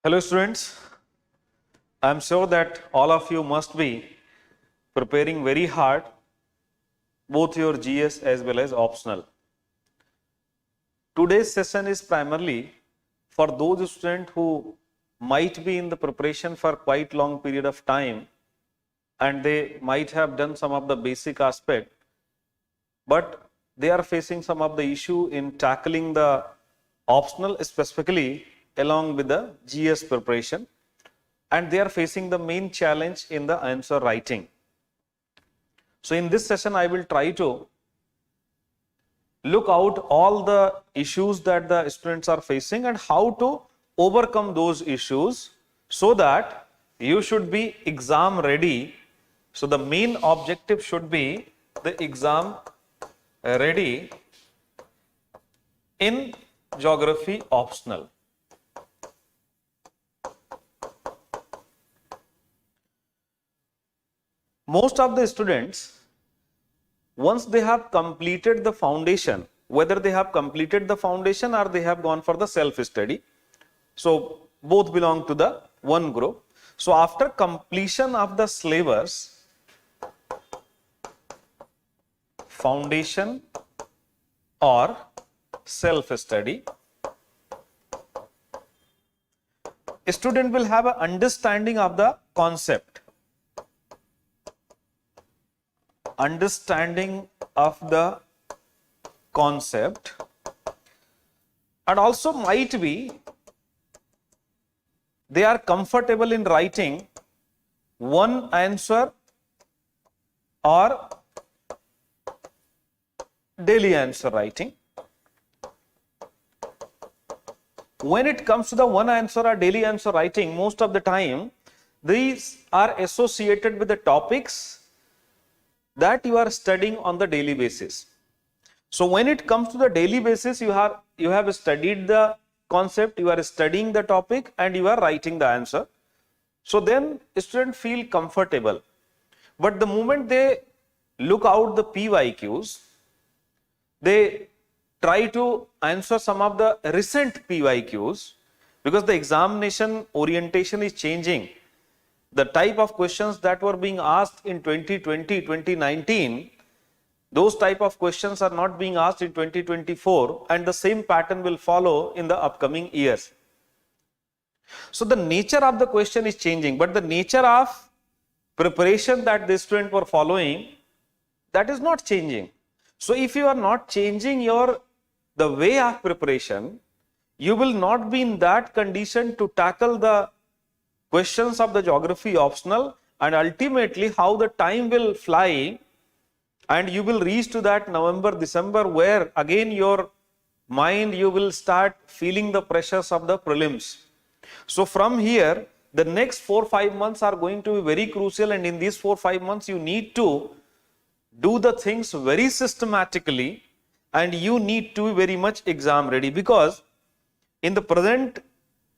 Hello students, I am sure that all of you must be preparing very hard both your GS as well as optional. Today's session is primarily for those students who might be in the preparation for quite long period of time and they might have done some of the basic aspect, but they are facing some of the issue in tackling the optional specifically along with the GS preparation, and they are facing the main challenge in the answer writing. So in this session I will try to look out all the issues that the students are facing and how to overcome those issues so that you should be exam ready. So the main objective should be the exam ready in geography optional. Most of the students, once they have completed the foundation, whether they have completed the foundation or they have gone for the self-study, so both belong to the one group. So after completion of the syllabus, foundation or self-study, a student will have an understanding of the concept. Understanding of the concept, and also might be they are comfortable in writing one answer or daily answer writing. When it comes to the one answer or daily answer writing, most of the time these are associated with the topics that you are studying on the daily basis. So when it comes to the daily basis, you have studied the concept, you are studying the topic and you are writing the answer. So then students feel comfortable. But the moment they look out the PYQs, they try to answer some of the recent PYQs because the examination orientation is changing. The type of questions that were being asked in 2020, 2019, those type of questions are not being asked in 2024, and the same pattern will follow in the upcoming years. So the nature of the question is changing, but the nature of preparation that the students were following, that is not changing. So if you are not changing the way of preparation, you will not be in that condition to tackle the questions of the geography optional, and ultimately how the time will fly and you will reach to that November, December where again your mind, you will start feeling the pressures of the prelims. So from here, the next 4-5 months are going to be very crucial, and in these 4-5 months you need to do the things very systematically and you need to be very much exam ready, because in the present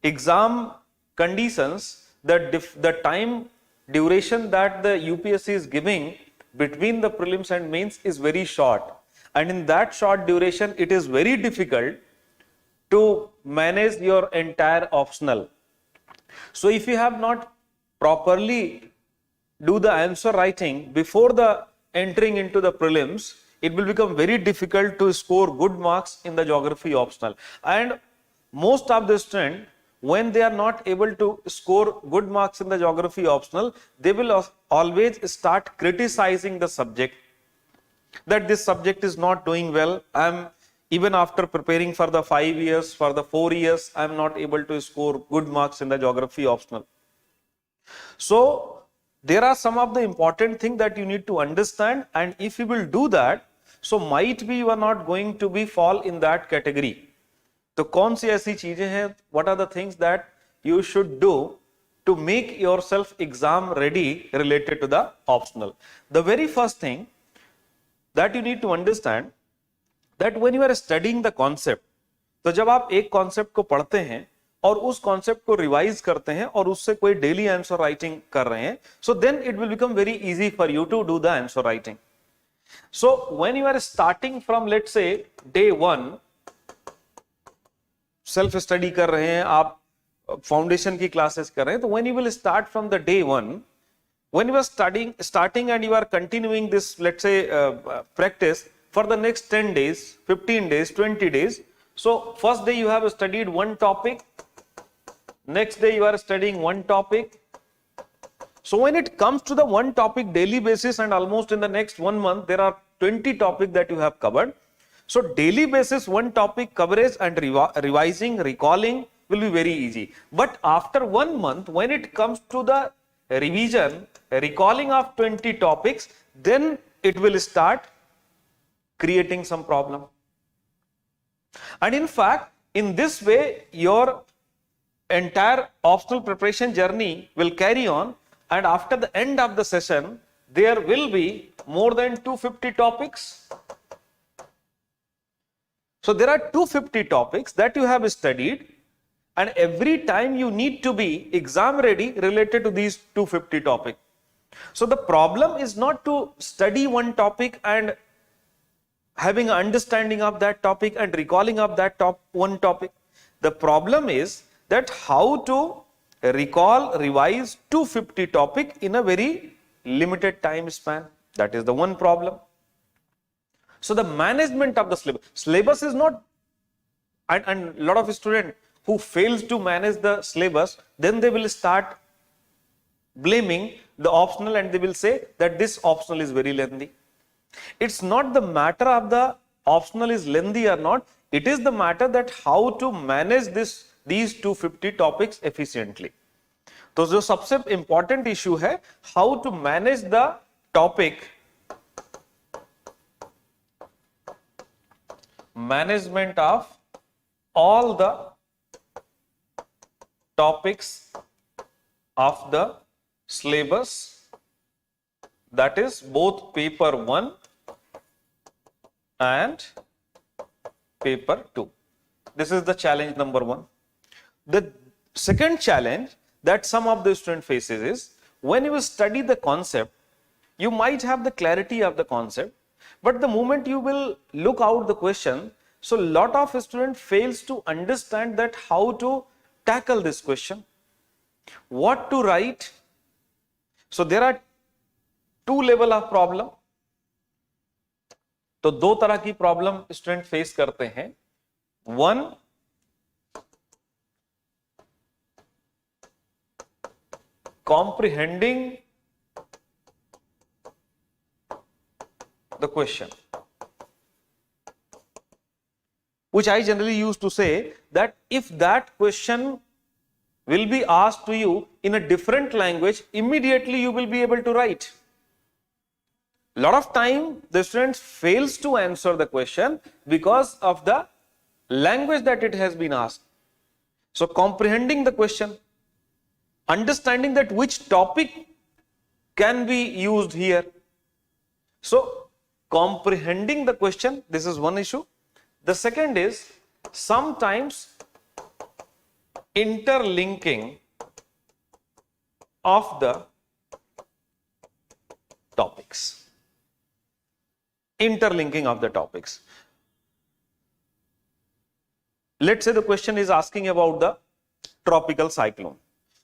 exam conditions, the time duration that the UPSC is giving between the prelims and mains is very short, and in that short duration it is very difficult to manage your entire optional. So if you have not properly do the answer writing before the entering into the prelims, it will become very difficult to score good marks in the geography optional. And most of the students, when they are not able to score good marks in the geography optional, they will always start criticizing the subject, that this subject is not doing well. Even after preparing for the 5 years, for the 4 years, I am not able to score good marks in the geography optional. So there are some of the important things that you need to understand, and if you will do that, so might be you are not going to be fall in that category. तो कौन सी ऐसी चीजें हैं, what are the things that you should do to make yourself exam ready related to the optional? The very first thing that you need to understand that when you are studying the concept, तो जब आप एक concept को पढ़ते हैं और उस concept को revise करते हैं और उससे कोई daily answer writing कर रहे हैं, so then it will become very easy for you to do the answer writing. So when you are starting from, let's say, day 1, self study कर रहे हैं आप, फाउंडेशन की क्लासेस कर रहे हैं, तो when you will start from the day one, when you are starting and you are continuing this, let's say, practice for the next 10 days, 15 days, 20 days. So first day you have studied one topic, next day you are studying one topic. So when it comes to the one topic daily basis, and almost in the next 1 month there are 20 topics that you have covered. So daily basis one topic coverage and revising, recalling will be very easy. But after 1 month, when it comes to the revision, recalling of 20 topics, then it will start creating some problem. And in fact, in this way, your entire optional preparation journey will carry on, and after the end of the session, there will be more than 250 topics. So there are 250 topics that you have studied, and every time you need to be exam ready related to these 250 topics. So the problem is not to study one topic and having an understanding of that topic and recalling of that one topic. The problem is that how to recall, revise 250 topic in a very limited time span. That is the one problem. So the management of the syllabus is not, and a lot of students who fails to manage the syllabus, then they will start blaming the optional and they will say that this optional is very lengthy. It's not the matter of the optional is lengthy or not, it is the matter that how to manage these 250 topics efficiently. तो जो सबसे important issue है, how to manage the topic, management of all the topics of the syllabus, that is both paper 1 and paper 2. This is the challenge number 1. The second challenge that some of the student faces is, when you study the concept, you might have the clarity of the concept, but the moment you will look out the question, so lot of student fails to understand that how to tackle this question, what to write. So there are two level of problem. तो दो तरह की problem student face करते हैं. One, comprehending the question, which I generally used to say that if that question will be asked to you in a different language, immediately you will be able to write. Lot of time the students fails to answer the question because of the language that it has been asked. So comprehending the question, understanding that which topic can be used here. So comprehending the question, this is one issue. The second is sometimes interlinking of the topics. Interlinking of the topics. Let's say the question is asking about the tropical cyclone.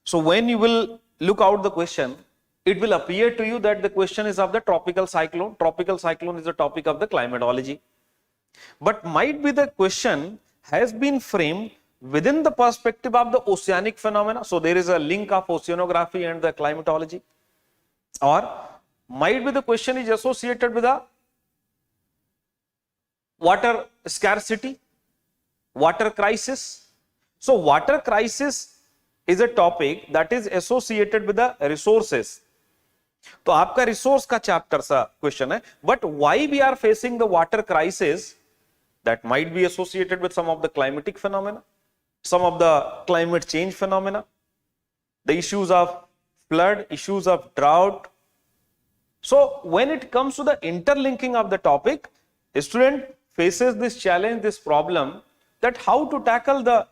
So when you will look out the question, it will appear to you that the question is of the tropical cyclone. Tropical cyclone is a topic of the climatology. But might be the question has been framed within the perspective of the oceanic phenomena. So there is a link of oceanography and the climatology. Or might be the question is associated with the water scarcity, water crisis. So water crisis is a topic that is associated with the resources. तो आपका resource का chapter सा question है, but why we are facing the water crisis, that might be associated with some of the climatic phenomena, some of the climate change phenomena, the issues of flood, issues of drought. So when it comes to the interlinking of the topic, a student faces this challenge, this problem, that how to tackle the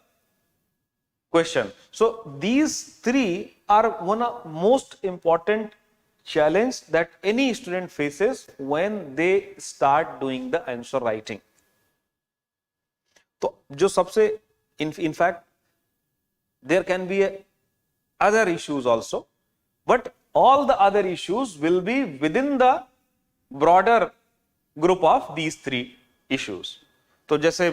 question. So these three are one of most important challenge that any student faces when they start doing the answer writing. तो जो सबसे in fact There can be other issues also, but all the other issues will be within the broader group of these three issues. तो जैसे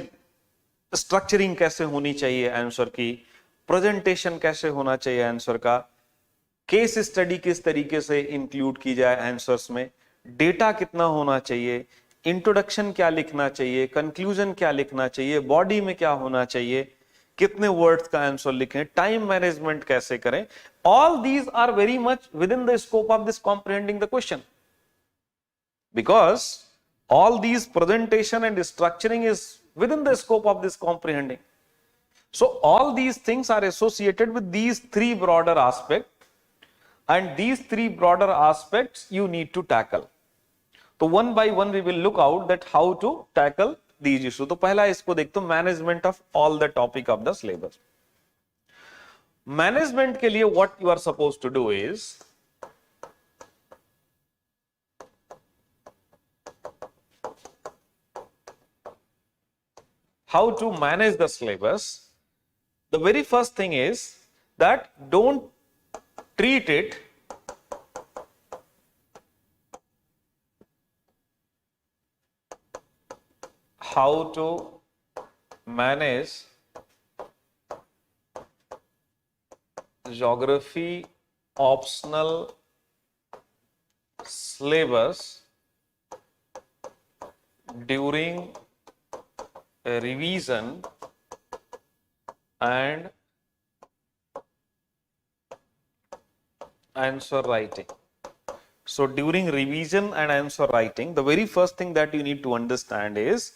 structuring कैसे होनी चाहिए answer की, presentation कैसे होना चाहिए आंसर का, केस स्टडी किस तरीके से इंक्लूड की जाए आंसर्स में, डेटा कितना होना चाहिए, इंट्रोडक्शन क्या लिखना चाहिए, कंक्लूजन क्या लिखना चाहिए, बॉडी में क्या होना चाहिए, कितने वर्ड्स का आंसर लिखें, टाइम मैनेजमेंट कैसे करें, all these are very much within the scope of this comprehending the question, because all these presentation and structuring is within the scope of this comprehending. So all these things are associated with these three broader aspects, and these three broader aspects you need to tackle. So one by one we will look out that how to tackle these issues. तो पहला इसको देखते हो, management of all the topic of the syllabus. Management के लिए what you are supposed to do is, how to manage the syllabus. The very first thing is that don't treat it how to manage geography optional syllabus during a revision and answer writing. So during revision and answer writing, the very first thing that you need to understand is,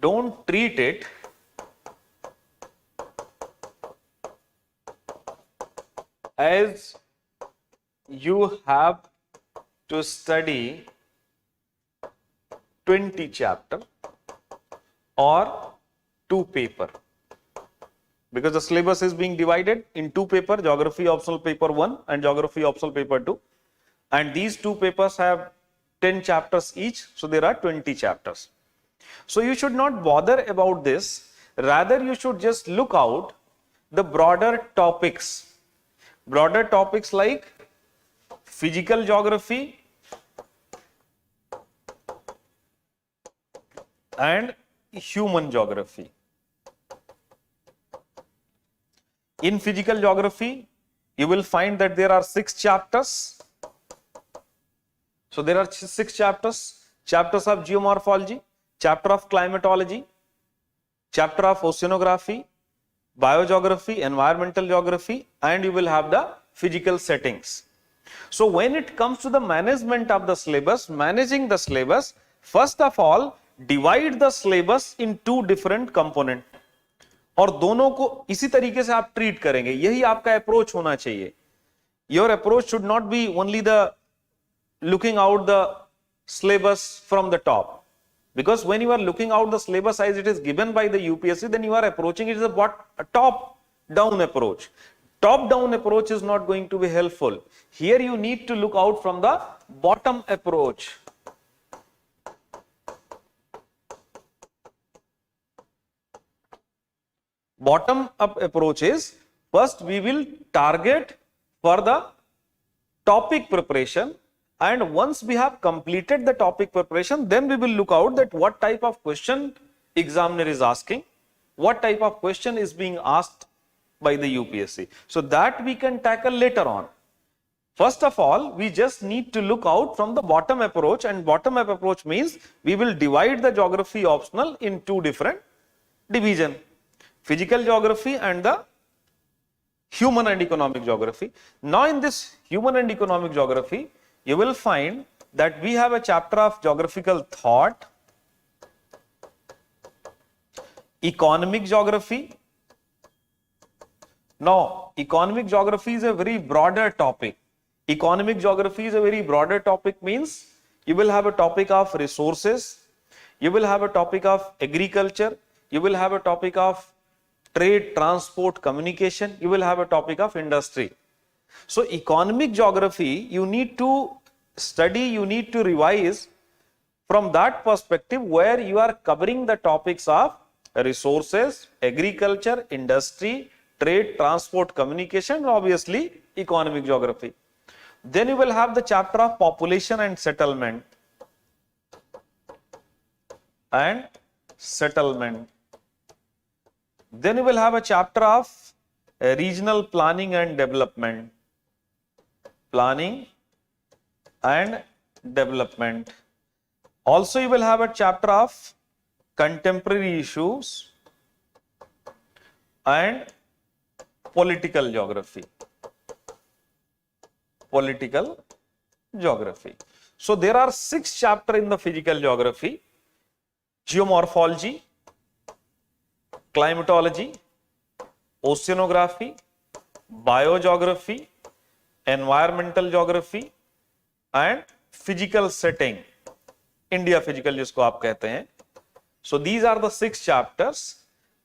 don't treat it as you have to study 20 chapter or 2 paper, because the syllabus is being divided in 2 paper, geography optional paper 1 and geography optional paper 2, and these 2 papers have 10 chapters each, so there are 20 chapters. So you should not bother about this, rather you should just look out the broader topics like physical geography and human geography. In physical geography, you will find that there are 6 chapters. So there are 6 chapters: chapters of geomorphology, chapter of climatology, chapter of oceanography, biogeography, environmental geography, and you will have the physical settings. So when it comes to the management of the syllabus, managing the syllabus, first of all, divide the syllabus in 2 different component, और दोनों को इसी तरीके से आप treat करेंगे, यही आपका अप्रोच होना चाहिए. Your approach should not be only the looking out the syllabus from the top, because when you are looking out the syllabus as it is given by the UPSC, then you are approaching it as a top down approach. Top down approach is not going to be helpful. Here you need to look out from the bottom approach. Bottom up approach is, first we will target for the topic preparation, and once we have completed the topic preparation, then we will look out that what type of question examiner is asking, what type of question is being asked by the UPSC. So that we can tackle later on. First of all, we just need to look out from the bottom approach, and bottom up approach means we will divide the geography optional in 2 different divisions: physical geography and the human and economic geography. Now in this human and economic geography, you will find that we have a chapter of geographical thought, economic geography. Now, economic geography is a very broader topic. Economic geography is a very broader topic means you will have a topic of resources, you will have a topic of agriculture, you will have a topic of trade, transport, communication, you will have a topic of industry. So economic geography, you need to study, you need to revise from that perspective, where you are covering the topics of resources, agriculture, industry, trade, transport, communication, and obviously economic geography. Then you will have the chapter of population and settlement. Then you will have a chapter of regional planning and development. Also, you will have a chapter of contemporary issues and political geography. So there are 6 chapters in the physical geography: geomorphology, climatology, oceanography, biogeography, environmental geography and physical setting, India physical जिसको आप कहते हैं. So these are the 6 chapters,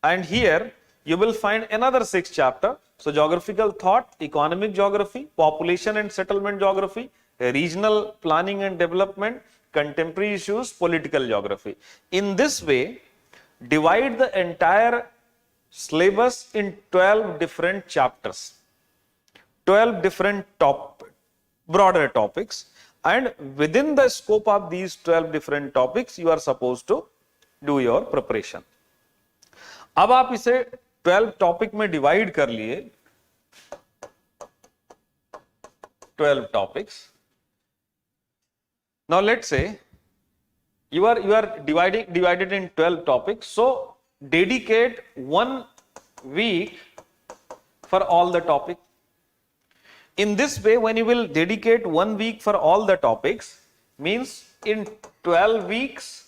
and here you will find another 6 chapters. So geographical thought, economic geography, population and settlement geography, regional planning and development, contemporary issues, political geography. In this way, divide the entire syllabus in 12 different chapters, 12 different broader topics, and within the scope of these 12 different topics you are supposed to do your preparation. अब आप इसे 12 topic में divide कर लिए, 12 topics. Now let's say you are divided in 12 topics. So dedicate 1 week for all the topic. In this way, when you will dedicate 1 week for all the topics, means in 12 weeks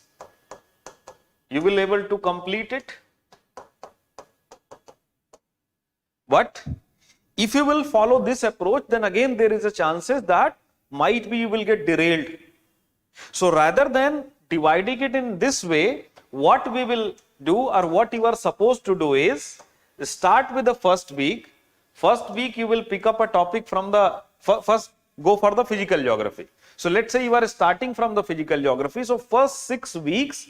you will able to complete it. But if you will follow this approach, then again there is a chances that might be you will get derailed. So rather than dividing it in this way, what we will do, or what you are supposed to do, is start with the first week. First week you will pick up a topic from the first, go for the physical geography. So let's say you are starting from the physical geography. So first 6 weeks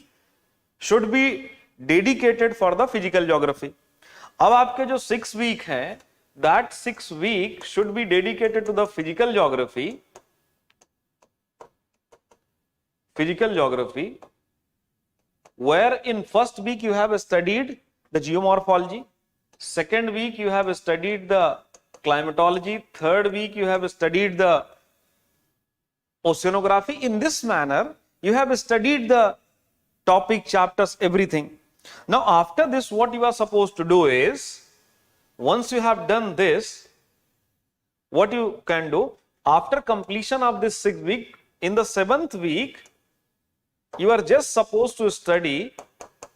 should be dedicated for the physical geography. अब आपके जो 6 week हैं, that 6 week should be dedicated to the physical geography, where in first week you have studied the geomorphology, second week you have studied the climatology, third week you have studied the oceanography. In this manner, you have studied the topic, chapters, everything. Now after this, what you are supposed to do is, once you have done this, what you can do, after completion of this 6th week, in the 7th week, you are just supposed to study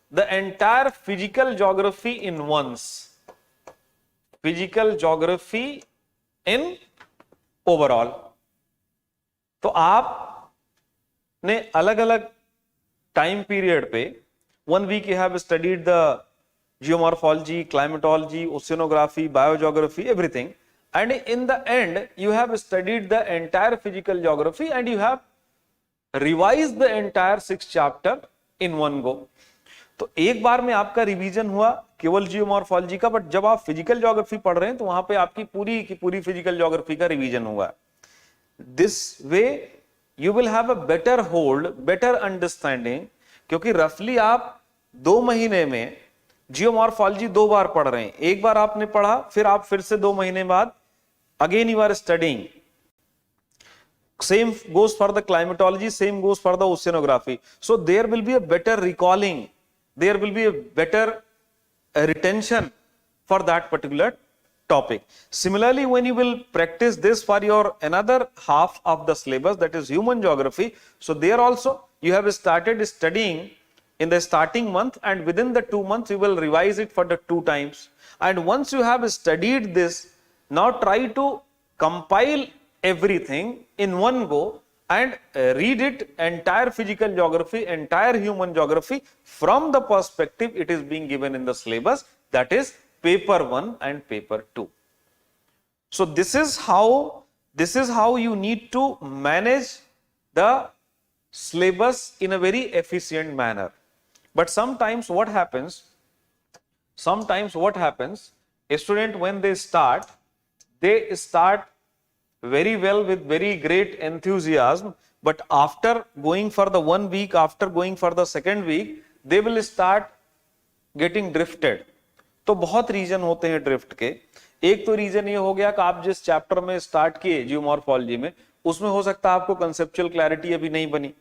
the entire physical geography in once. Physical geography in overall. तो आपने अलग अलग time period पे, 1 week you have studied the geomorphology, climatology, oceanography, biogeography, everything, and in the end you have studied the entire physical geography and you have revised the entire 6 chapter in one go. तो एक बार में आपका revision हुआ केवल geomorphology का, but जब आप physical geography पढ़ रहे हैं तो वहां पे आपकी पूरी की पूरी फिजिकल ज्योग्राफी का रिवीजन हुआ. This way you will have a better hold, better understanding, क्योंकि रफली आप 2 महीने में जियोमॉर्फोलॉजी 2 बार पढ़ रहे हैं. एक बार आपने पढ़ा, फिर आप फिर से 2 महीने बाद again you are studying. Same goes for the climatology, same goes for the oceanography. So there will be a better recalling, there will be a better retention for that particular topic. Similarly, when you will practice this for your another half of the syllabus, that is human geography, so there also you have started studying in the starting month, and within the 2 months you will revise it for the 2 times. And once you have studied this, now try to compile everything in one go and read it, entire physical geography, entire human geography from the perspective it is being given in the syllabus, that is paper 1 and paper 2. So this is how you need to manage the syllabus in a very efficient manner. But sometimes what happens student when they start very well with very great enthusiasm, but after going for the 1 week, after going for the second week, they will start getting drifted. तो बहुत reason होते हैं drift के. एक तो reason ये हो गया कि आप जिस चैप्टर में स्टार्ट किए जियोमॉर्फोलॉजी में, उसमें हो सकता है आपको कंसेप्चुअल क्लैरिटी अभी नहीं बनी,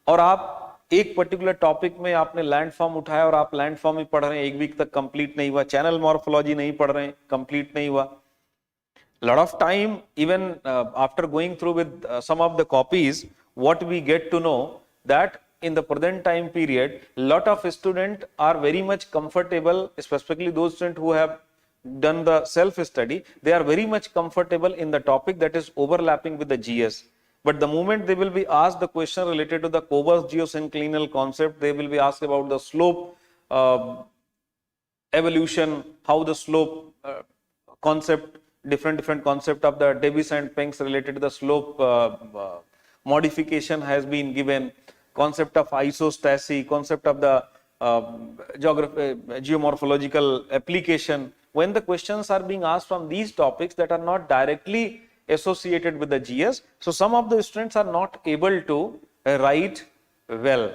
और आप एक पर्टिकुलर टॉपिक में आपने लैंड फॉर्म उठाया और आप लैंड फॉर्म ही पढ़ रहे हैं, एक वीक तक कंप्लीट नहीं हुआ. चैनल मॉर्फोलॉजी नहीं पढ़ रहे हैं, कंप्लीट नहीं हुआ. Lot of time, even after going through with some of the copies, what we get to know that in the present time period, lot of students are very much comfortable, specifically those students who have done the self study, they are very much comfortable in the topic that is overlapping with the GS. But the moment they will be asked the question related to the Kober's geosynclinal concept, they will be asked about the slope evolution, how the slope concept, different concept of the Davis and Penck's related to the slope modification has been given, concept of isostasy, concept of the geomorphological application. When the questions are being asked from these topics that are not directly associated with the GS, so some of the students are not able to write well.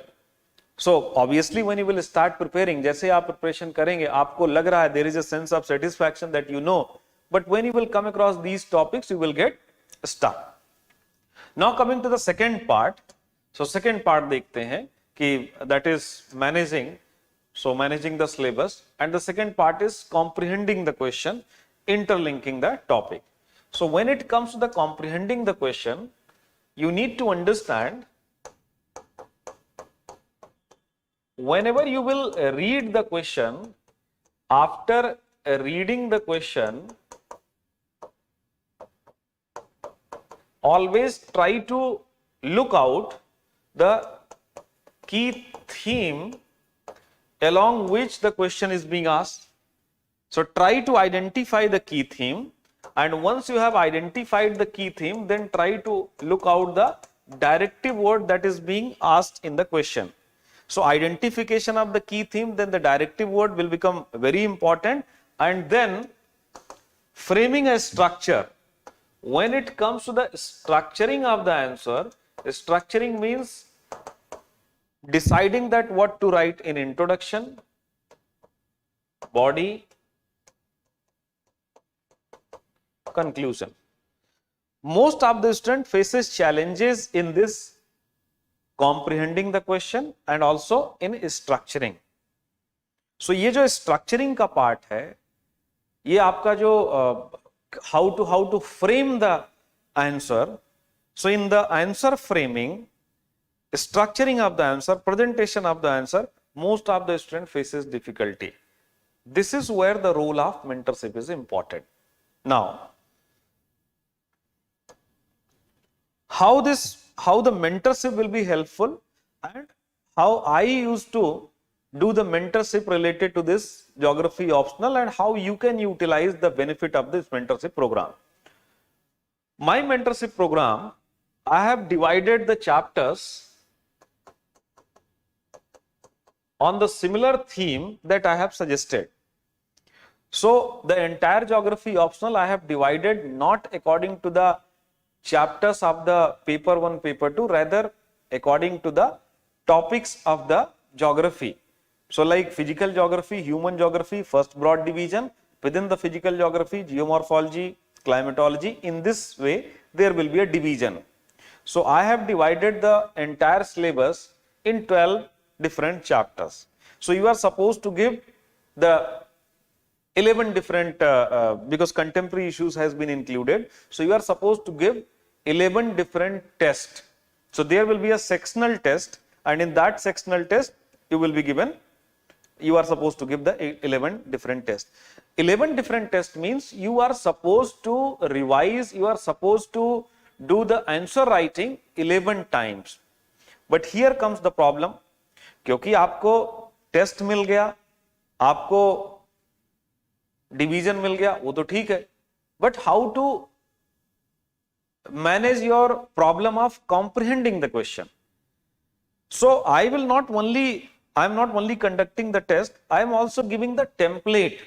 So obviously when you will start preparing, जैसे आप preparation करेंगे, आपको लग रहा है there is a sense of satisfaction that you know, but when you will come across these topics, you will get stuck. Now coming to the second part, so second part देखते हैं कि that is managing, so managing the syllabus, and the second part is comprehending the question, interlinking the topic. So when it comes to the comprehending the question, you need to understand, whenever you will read the question, after reading the question, always try to look out the key theme along which the question is being asked. So try to identify the key theme, and once you have identified the key theme, then try to look out the directive word that is being asked in the question. So identification of the key theme, then the directive word will become very important, and then framing a structure. When it comes to the structuring of the answer, structuring means deciding that what to write in introduction, body, conclusion. Most of the student faces challenges in this comprehending the question and also in structuring. So ये जो structuring का part है, ये आपका जो how to frame the answer. So in the answer framing, structuring of the answer, presentation of the answer, most of the student faces difficulty. This is where the role of mentorship is important. Now, how the mentorship will be helpful, and how I used to do the mentorship related to this geography optional, and how you can utilize the benefit of this mentorship program. My mentorship program, I have divided the chapters on the similar theme that I have suggested. So the entire geography optional I have divided not according to the chapters of the paper 1, paper 2, rather according to the topics of the geography. So like physical geography, human geography, first broad division, within the physical geography, geomorphology, climatology, in this way there will be a division. So I have divided the entire syllabus in 12 different chapters. So you are supposed to give the 11 different, because contemporary issues has been included, so you are supposed to give 11 different tests. So there will be a sectional test, and in that sectional test you will be given, you are supposed to give the 11 different tests. 11 different tests means you are supposed to revise, you are supposed to do the answer writing 11 times. But here comes the problem, क्योंकि आपको test मिल गया, आपको division मिल गया, वो तो ठीक है, but how to manage your problem of comprehending the question? So I am not only conducting the test, I am also giving the template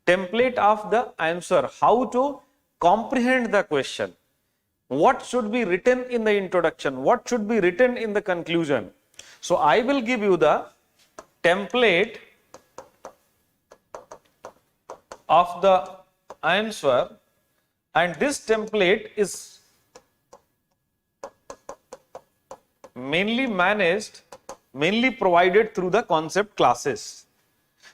template of the answer, how to comprehend the question, what should be written in the introduction, what should be written in the conclusion. So I will give you the template of the answer, and this template is mainly provided through the concept classes.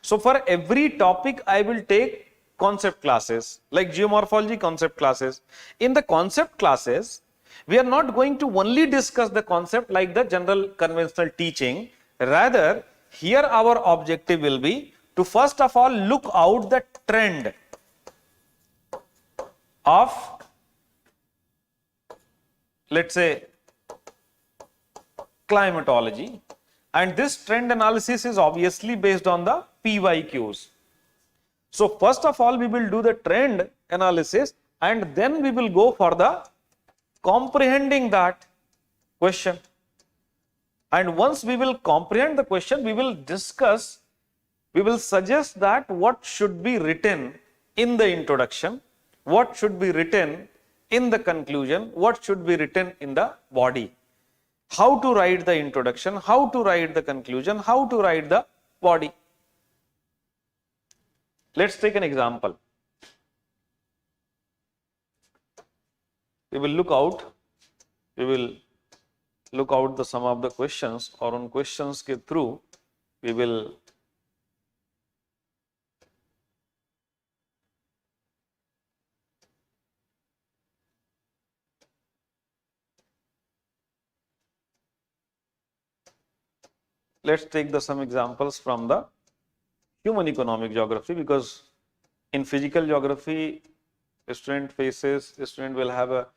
So for every topic I will take concept classes, like geomorphology concept classes. In the concept classes, we are not going to only discuss the concept like the general conventional teaching. Rather, here our objective will be to first of all look out the trend of, let's say, climatology, and this trend analysis is obviously based on the PYQs. So first of all we will do the trend analysis, and then we will go for the comprehending that question. And once we will comprehend the question, we will discuss, we will suggest that what should be written in the introduction, what should be written in the conclusion, what should be written in the body. How to write the introduction, how to write the conclusion, how to write the body. Let's take an example. We will look out the some of the questions, or on questions ke through we will let's take the some examples from the human economic geography, because in physical geography student will have a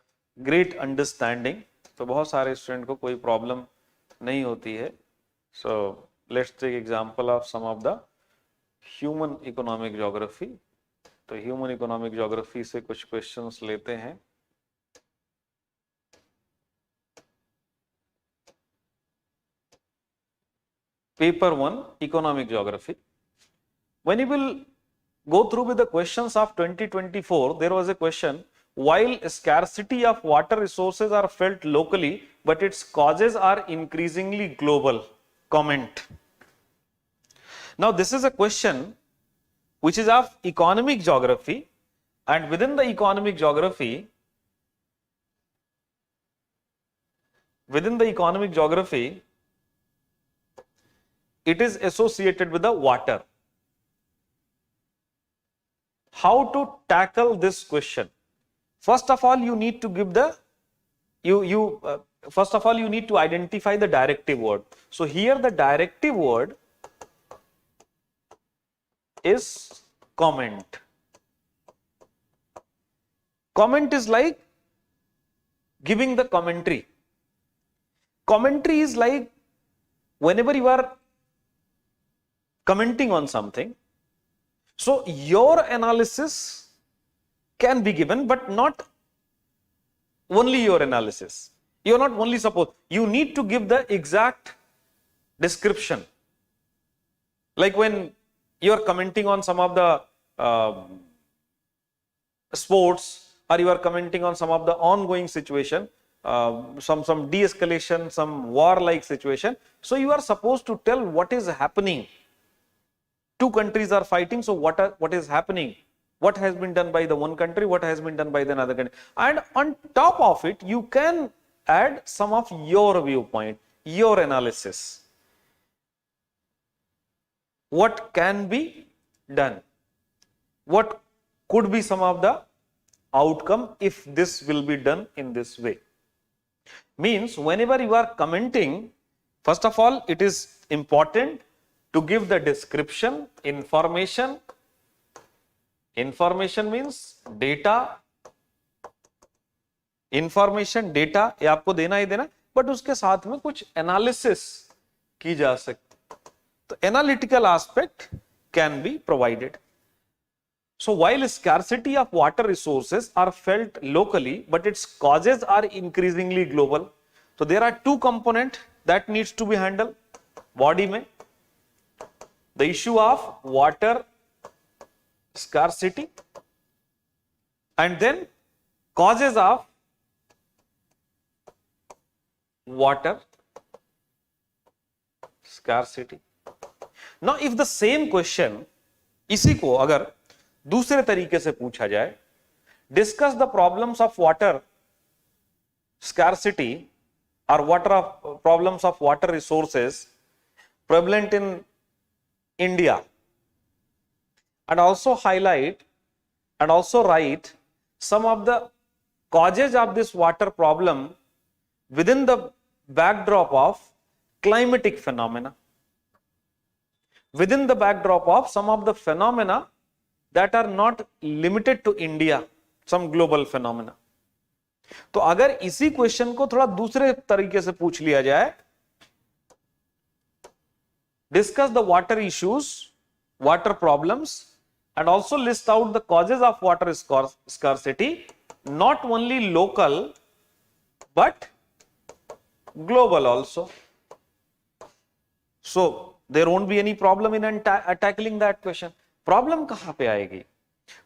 great understanding, तो बहुत सारे student को कोई problem नहीं होती है. So let's take example of some of the human economic geography. तो human economic geography से कुछ क्वेश्चंस लेते हैं. Paper 1, Economic Geography. When you will go through with the questions of 2024, there was a question, while scarcity of water resources are felt locally, but its causes are increasingly global. Comment. Now, this is a question which is of economic geography, and within the economic geography, it is associated with the water. How to tackle this question? First of all, you need to give the first of all you need to identify the directive word. So here the directive word is comment. Comment is like giving the commentary. Commentary is like whenever you are commenting on something, so your analysis can be given, but not only your analysis. You are not only supposed, you need to give the exact description. Like when you are commenting on some of the sports, or you are commenting on some of the ongoing situation, some de-escalation, some war-like situation. So you are supposed to tell what is happening. Two countries are fighting, so what is happening? What has been done by the one country, what has been done by the another country. And on top of it, you can add some of your viewpoint, your analysis. What can be done? What could be some of the outcome if this will be done in this way? Means whenever you are commenting, first of all, it is important to give the description, information. Information means data. Information, data ये आपको देना ही देना, but उसके साथ में कुछ analysis की जा सकती. तो analytical aspect can be provided. So while scarcity of water resources are felt locally, but its causes are increasingly global. So there are two components that needs to be handled. Body में the issue of water scarcity, and then causes of water scarcity. Now if the same question, इसी को अगर दूसरे तरीके से पूछा जाए, discuss the problems of water scarcity or problems of water resources prevalent in India, and also highlight and also write some of the causes of this water problem within the backdrop of climatic phenomena, within the backdrop of some of the phenomena that are not limited to India, some global phenomena. तो अगर इसी question को थोड़ा दूसरे तरीके से पूछ लिया जाए, discuss the water issues, water problems, and also list out the causes of water scarcity, not only local but global also. So there won't be any problem in tackling that question. Problem kahan pe aayegi?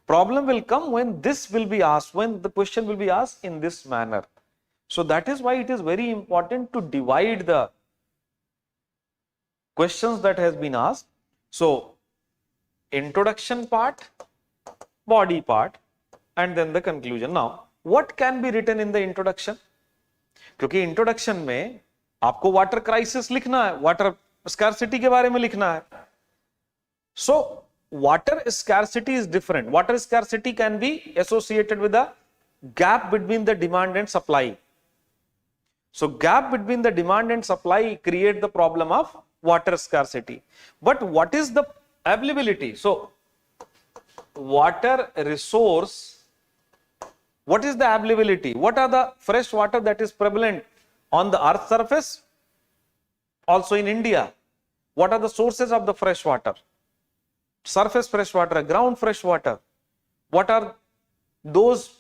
Problem will come when this will be asked, when the question will be asked in this manner. So that is why it is very important to divide the questions that has been asked. So introduction part, body part, and then the conclusion. Now what can be written in the introduction? क्योंकि introduction में आपको water crisis लिखना है, water scarcity के बारे में लिखना है. सो water scarcity is different. Water scarcity can be associated with a gap between the demand and supply. So gap between the demand and supply create the problem of water scarcity. But what is the availability? So water resource, what is the availability? What are the fresh water that is prevalent on the earth surface? Also in India, what are the sources of the fresh water? Surface fresh water, ground fresh water. What are those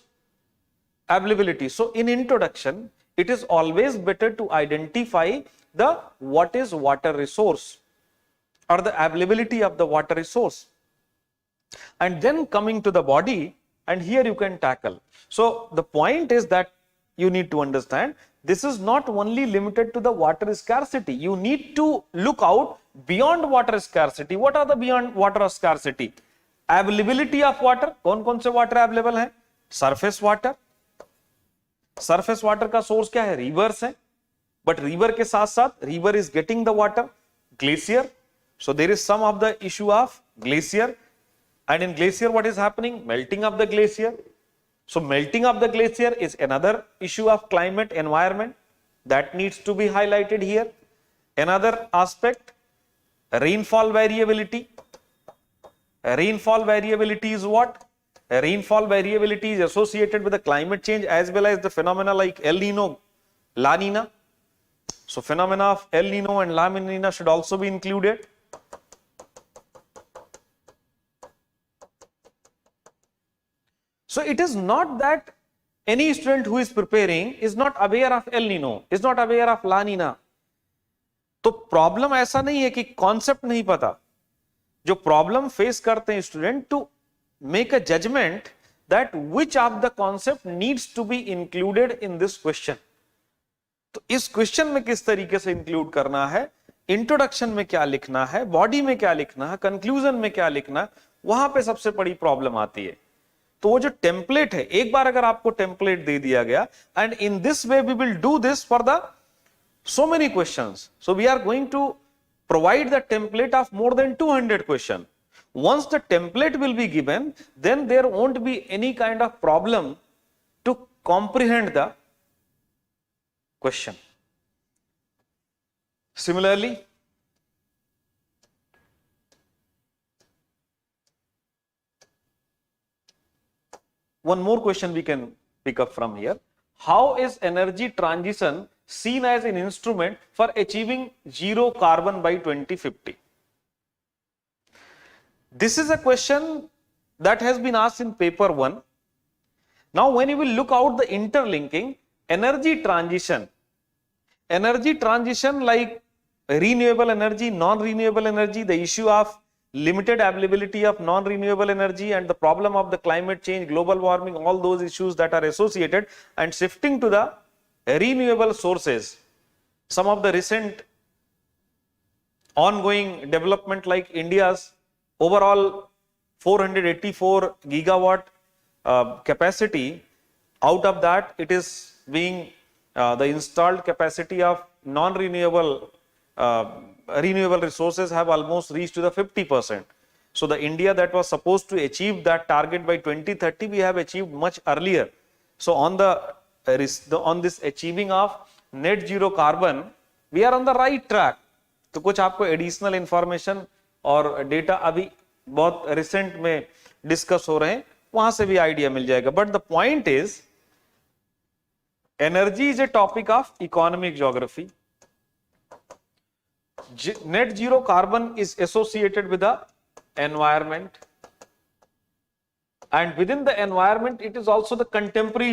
availability? So in introduction, it is always better to identify the what is water resource or the availability of the water resource. And then coming to the body, and here you can tackle. So the point is that you need to understand this is not only limited to the water scarcity. You need to look out beyond water scarcity. What are the beyond water scarcity? Availability of water. कौन-कौन से water available है? Surface water. Surface water का source क्या है? Rivers है. But river के साथ-साथ river is getting the water. Glacier. So there is some of the issue of glacier. And in glacier, what is happening? Melting of the glacier. So melting of the glacier is another issue of climate environment that needs to be highlighted here. Another aspect, rainfall variability. Rainfall variability is what? Rainfall variability is associated with the climate change as well as the phenomena like El Nino, La Nina. So phenomena of El Nino and La Nina should also be included. So it is not that any student who is preparing is not aware of El Nino, is not aware of La Nina. तो problem ऐसा नहीं है कि concept नहीं पता. जो problem face करते हैं student to make a judgement that which of the concept needs to be included in this question. तो इस क्वेश्चन में किस तरीके से इंक्लूड करना है, इंट्रोडक्शन में क्या लिखना है, बॉडी में क्या लिखना है, कंक्लूजन में क्या लिखना है, वहां पे सबसे बड़ी प्रॉब्लम आती है. तो वो जो टेम्पलेट है, एक बार अगर आपको टेम्पलेट दे दिया गया, and in this way we will do this for the so many questions. So we are going to provide the template of more than 200 questions. Once the template will be given, then there won't be any kind of problem to comprehend the question. Similarly, one more question we can pick up from here. How is energy transition seen as an instrument for achieving zero carbon by 2050? This is a question that has been asked in paper 1. Now when you will look out the interlinking, energy transition like renewable energy, non-renewable energy, the issue of limited availability of non-renewable energy and the problem of the climate change, global warming, all those issues that are associated, and shifting to the renewable sources. Some of the recent ongoing development like India's overall 484 gigawatt capacity, out of that it is being the installed capacity of non-renewable renewable resources have almost reached to the 50%. So the India that was supposed to achieve that target by 2030, we have achieved much earlier. So on this achieving of net zero carbon, we are on the right track. तो कुछ आपको additional information और data अभी बहुत recent में discuss हो रहे हैं, वहां से भी आइडिया मिल जाएगा. But the point is energy is a topic of economic geography. Net zero carbon is associated with the environment, and within the environment it is also the contemporary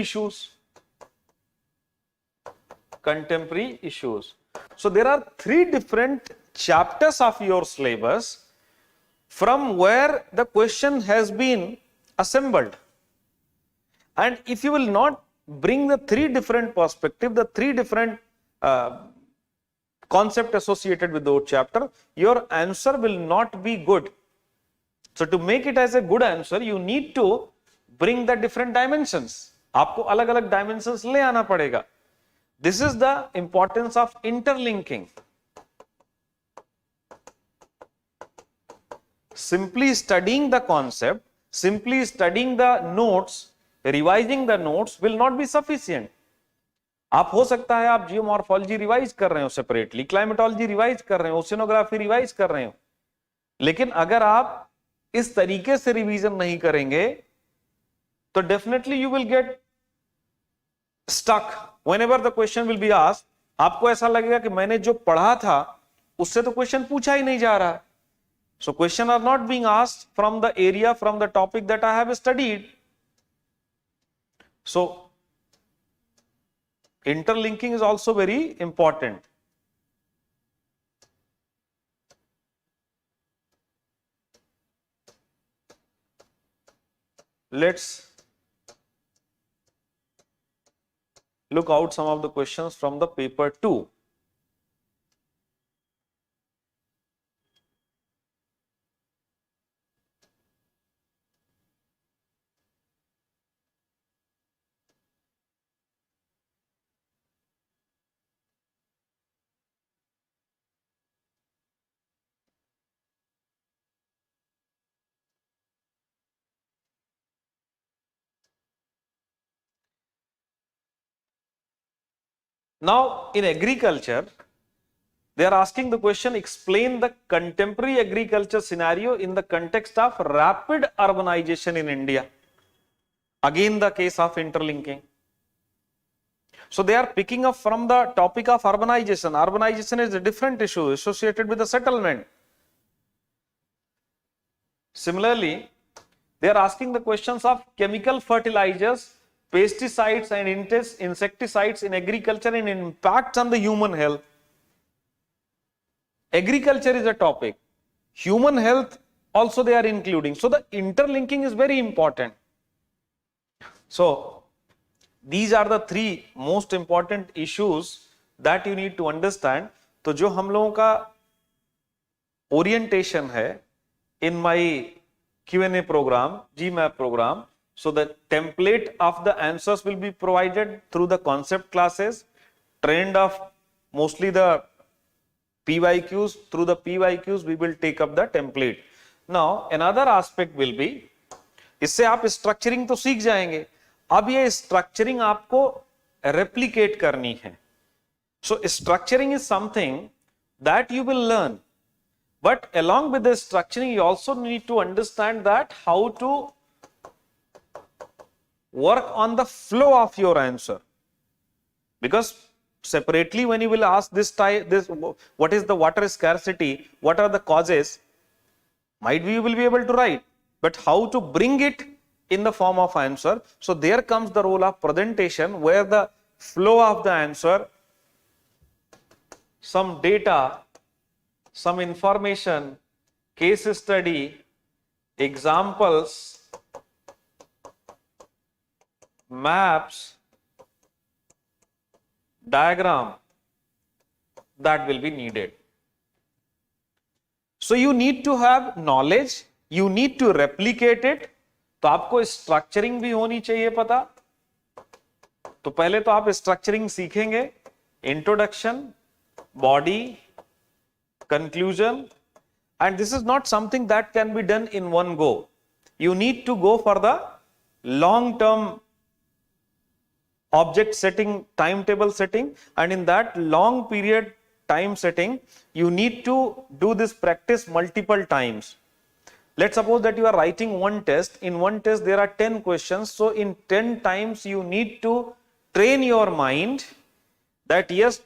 issues. So there are 3 different chapters of your syllabus from where the question has been assembled, and if you will not bring the 3 different perspectives, the 3 different concept associated with those chapter, your answer will not be good. So to make it as a good answer, you need to bring the different dimensions. आपको अलग अलग dimensions ले आना पड़ेगा. This is the importance of interlinking. Simply studying the concept, simply studying the notes, revising the notes will not be sufficient. आप हो सकता है आप जियोमॉर्फोलॉजी रिवाइज कर रहे हो सेपरेटली, क्लाइमेटोलॉजी रिवाइज कर रहे हो, ओशिनोग्राफी रिवाइज कर रहे हो, लेकिन अगर आप इस तरीके से रिवीजन नहीं करेंगे तो definitely you will get stuck. Whenever the question will be asked, आपको ऐसा लगेगा कि मैंने जो पढ़ा था उससे तो क्वेश्चन पूछा ही नहीं जा रहा. So question are not being asked from the area, from the topic that I have studied. So interlinking is also very important. Let's look out some of the questions from the paper 2. Now, in agriculture, they are asking the question, explain the contemporary agriculture scenario in the context of rapid urbanization in India. Again, the case of interlinking. So they are picking up from the topic of urbanization. Urbanization is a different issue associated with the settlement. Similarly, they are asking the questions of chemical fertilizers, pesticides and insecticides in agriculture and impacts on the human health. Agriculture is a topic. Human health also they are including. So the interlinking is very important. So these are the 3 most important issues that you need to understand. तो जो हम लोगों का orientation है in my Q&A program, GMAP program, so the template of the answers will be provided through the concept classes, trained of mostly the PYQs. Through the PYQs we will take up the template. Now another aspect will be, इससे आप structuring तो सीख जाएंगे, अब ये structuring आपको replicate करनी है. So structuring is something that you will learn, but along with the structuring you also need to understand that how to work on the flow of your answer, because separately when you will ask this what is the water scarcity, what are the causes, might be you will be able to write, but how to bring it in the form of answer. So there comes the role of presentation, where the flow of the answer, some data, some information case study, examples, maps, diagram that will be needed. So you need to have knowledge, you need to replicate it. तो आपको structuring भी होनी चाहिए पता. तो पहले तो आप स्ट्रक्चरिंग सीखेंगे, introduction, body, conclusion, and this is not something that can be done in one go. You need to go for the long term object setting, timetable setting, and in that long period time setting, you need to do this practice multiple times. Let's suppose that you are writing one test. In one test, there are 10 questions. So in 10 times, you need to train your mind that yes,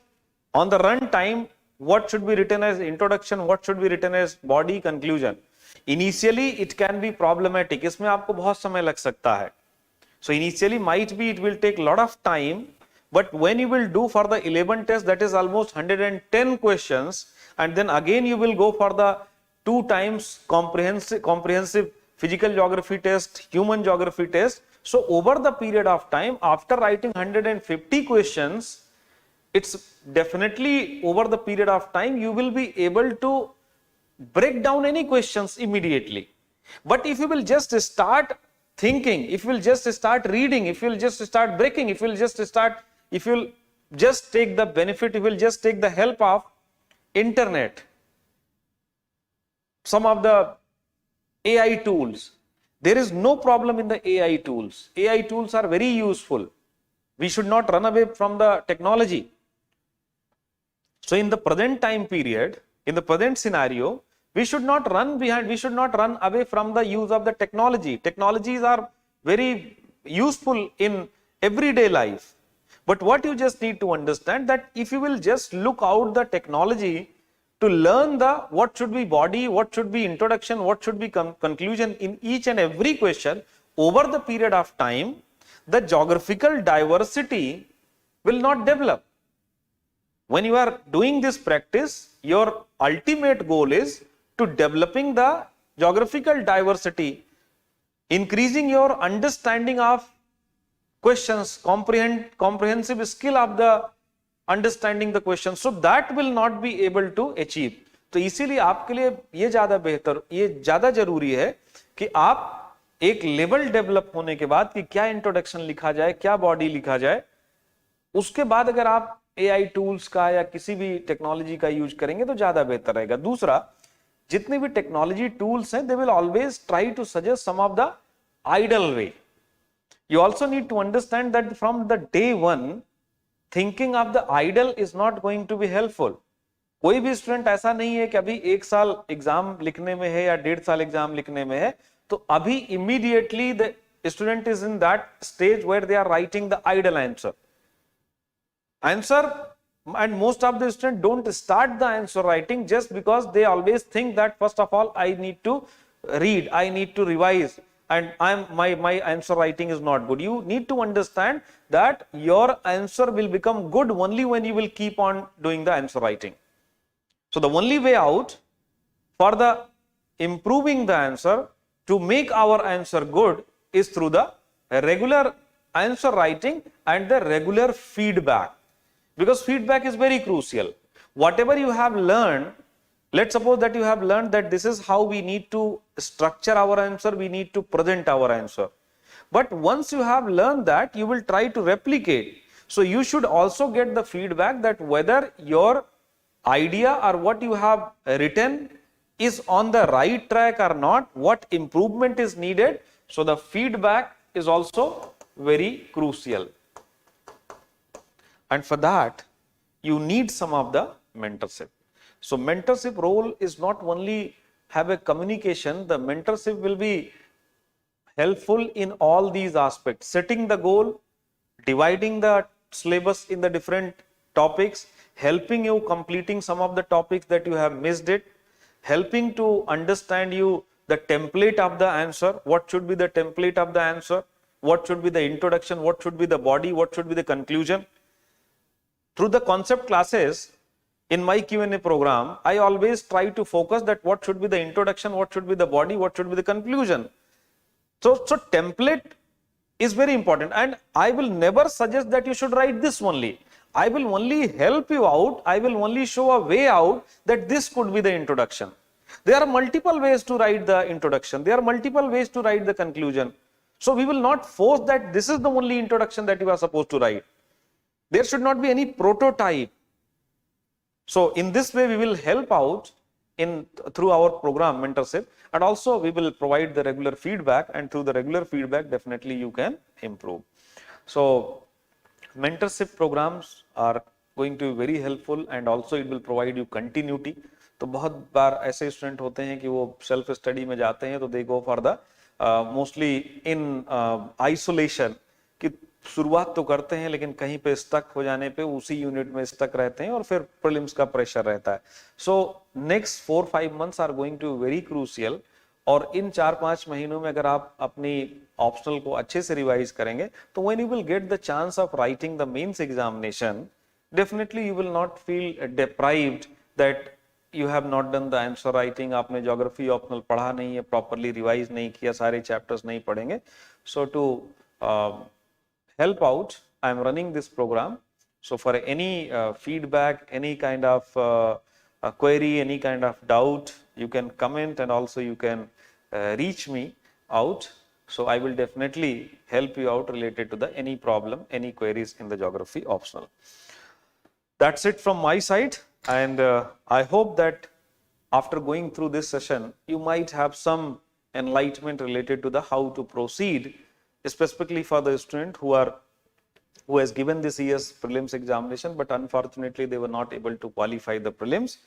on the run time, what should be written as introduction, what should be written as body, conclusion. Initially, it can be problematic. इसमें आपको बहुत समय लग सकता है. So initially, might be it will take a lot of time. But when you will do for the 11 test, that is almost 110 questions, and then again you will go for the 2 times comprehensive physical geography test, human geography test. So over the period of time, after writing 150 questions, it's definitely over the period of time you will be able to break down any questions immediately. But if you will just start thinking, if you will just start reading, if you will just start breaking, if you will just take the benefit, if you will just take the help of internet, some of the AI tools, there is no problem in the AI tools. AI tools are very useful. We should not run away from the technology. So in the present time period, in the present scenario, we should not run behind, we should not run away from the use of the technology. Technologies are very useful in everyday life. But what you just need to understand that if you will just look out the technology to learn the what should be body, what should be introduction, what should be conclusion in each and every question, over the period of time, the geographical diversity will not develop. When you are doing this practice, your ultimate goal is to developing the geographical diversity, increasing your understanding of questions, comprehensive skill of the understanding the question. So that will not be able to achieve. तो इसीलिए आपके लिए ये ज्यादा बेहतर, ये ज्यादा जरूरी है कि आप एक लेवल डेवलप होने के बाद कि क्या इंट्रोडक्शन लिखा जाए, क्या बॉडी लिखा जाए, उसके बाद अगर आप एआई टूल्स का या किसी भी टेक्नोलॉजी का यूज करेंगे तो ज्यादा बेहतर रहेगा. दूसरा, जितने भी टेक्नोलॉजी टूल्स हैं, they will always try to suggest some of the ideal way. You also need to understand that from the day one, thinking of the idle is not going to be helpful. कोई भी student ऐसा नहीं है कि अभी 1 साल exam लिखने में है या 1.5 साल एग्जाम लिखने में है, तो अभी immediately the student is in that stage where they are writing the idle answer. And most of the students don't start the answer writing just because they always think that first of all I need to read, I need to revise, and my answer writing is not good. You need to understand that your answer will become good only when you will keep on doing the answer writing. So the only way out for the improving the answer, to make our answer good, is through the regular answer writing and the regular feedback, because feedback is very crucial. Whatever you have learned, let's suppose that you have learned that this is how we need to structure our answer, we need to present our answer. But once you have learned that, you will try to replicate. So you should also get the feedback that whether your idea or what you have written is on the right track or not, what improvement is needed. So the feedback is also very crucial. And for that, you need some of the mentorship. So mentorship role is not only have a communication, the mentorship will be helpful in all these aspects: setting the goal, dividing the syllabus in the different topics, helping you completing some of the topics that you have missed it, helping to understand you the template of the answer, what should be the template of the answer, what should be the introduction, what should be the body, what should be the conclusion. Through the concept classes, in my Q&A program, I always try to focus that what should be the introduction, what should be the body, what should be the conclusion. So template is very important, and I will never suggest that you should write this only. I will only help you out. I will only show a way out that this could be the introduction. There are multiple ways to write the introduction. There are multiple ways to write the conclusion. So we will not force that this is the only introduction that you are supposed to write. There should not be any prototype. So in this way, we will help out through our program mentorship, and also we will provide the regular feedback, and through the regular feedback, definitely you can improve. So mentorship programs are going to be very helpful, and also it will provide you continuity. तो बहुत बार ऐसे student होते हैं कि वो self study में जाते हैं तो they go for the mostly in isolation, कि शुरुआत तो करते हैं लेकिन कहीं पे स्टक हो जाने पे उसी यूनिट में स्टक रहते हैं और फिर प्रीलिम्स का प्रेशर रहता है. So next 4-5 months are going to very crucial, और इन 4-5 महीनों में अगर आप अपनी ऑप्शनल को अच्छे से रिवाइज करेंगे तो when you will get the chance of writing the mains examination, definitely you will not feel deprived that you have not done the answer writing, आपने geography optional पढ़ा नहीं है, properly revise नहीं किया, सारे chapters नहीं पढ़ेंगे. So to help out, I am running this program. So for any feedback, any kind of query, any kind of doubt, you can comment, and also you can reach me out. So I will definitely help you out related to the any problem, any queries in the geography optional. That's it from my side. And I hope that after going through this session, you might have some enlightenment related to the how to proceed, specifically for the student who has given this year's prelims examination, but unfortunately they were not able to qualify the prelims,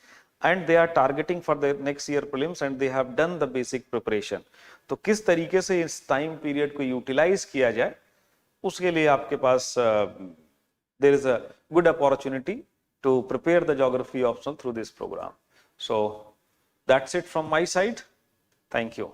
and they are targeting for the next year prelims, and they have done the basic preparation. तो किस तरीके से इस time period को utilise किया जाए, उसके लिए आपके पास there is a good opportunity to prepare the geography optional through this program. So that's it from my side. Thank you.